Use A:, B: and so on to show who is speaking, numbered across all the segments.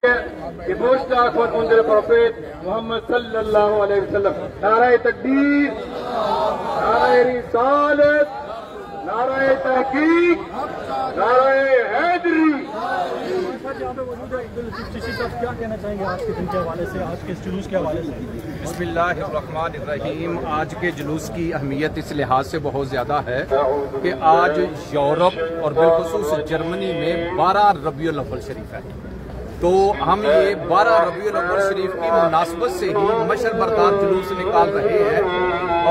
A: The most was on the Prophet Muhammad sallallahu alaihi wasallam. Narae Takbir, Narae Risalat, Narae Tahqiq, Narae Haidari.
B: क्या कहना चाहेंगे आज के दिन के हवाले से, आज के जुलूस के हवाले से?
C: बिस्मिल्लाहिर्रहमानिर्रहीम। आज के जुलूस की अहमियत इस लिहाज से बहुत ज़्यादा है कि आज यूरोप और बिलखुसूस जर्मनी में 12 रबीउल अव्वल शरीफ है। तो हम ये 12 रबीउल अव्वल शरीफ की मुनासबत से ही मशर बरदार जुलूस निकाल रहे हैं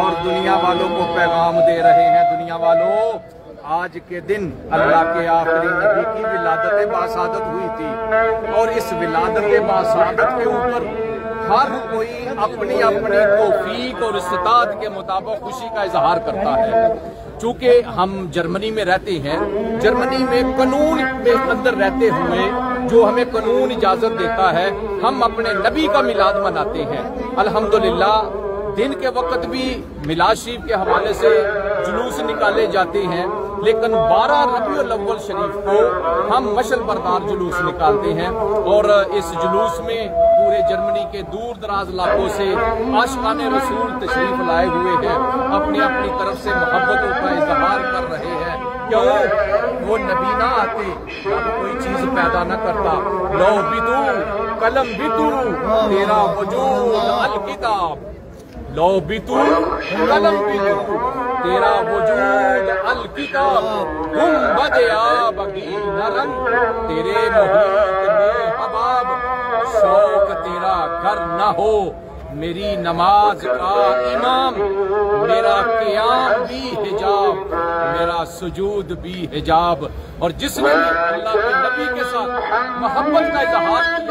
C: और दुनिया वालों को पैगाम दे रहे हैं। दुनिया वालों, आज के दिन अल्लाह के आखिरी नबी की विलादत बासादत हुई थी और इस विलादत बासादत के ऊपर हर कोई अपनी अपनी तौफीक और इस्तात के मुताबिक खुशी का इजहार करता है। चूंकि हम जर्मनी में रहते हैं, जर्मनी में कानून के अंदर रहते हुए जो हमें कानून इजाजत देता है, हम अपने नबी का मिलाद मनाते हैं। अल्हम्दुलिल्लाह दिन के वक्त भी मिलाद शरीफ के हवाले से जुलूस निकाले जाते हैं, लेकिन 12 रबीउल अव्वल शरीफ को हम मशल बरदार जुलूस निकालते हैं और इस जुलूस में पूरे जर्मनी के दूर दराज इलाकों से आशिकाने रसूल तशरीफ लाए हुए हैं, अपनी अपनी तरफ से मोहब्बतों का इजहार कर रहे हैं। क्यों? वो नबी ना आते अब कोई चीज पैदा न करता। लो भी तू कलम भी तू तेरा वजूद अल किताब, लो भी तू कलम भी तू तेरा वजूद अल किताब, हम बदया बगी नरम तेरे मोहित में हबाब, शौक तेरा घर न हो मेरी नमाज का इमाम, मेरा क़ियाम भी हिजाब, मेरा सुजूद भी हिजाब। और जिसने भी अल्लाह के नबी के साथ मोहब्बत का इजहार किया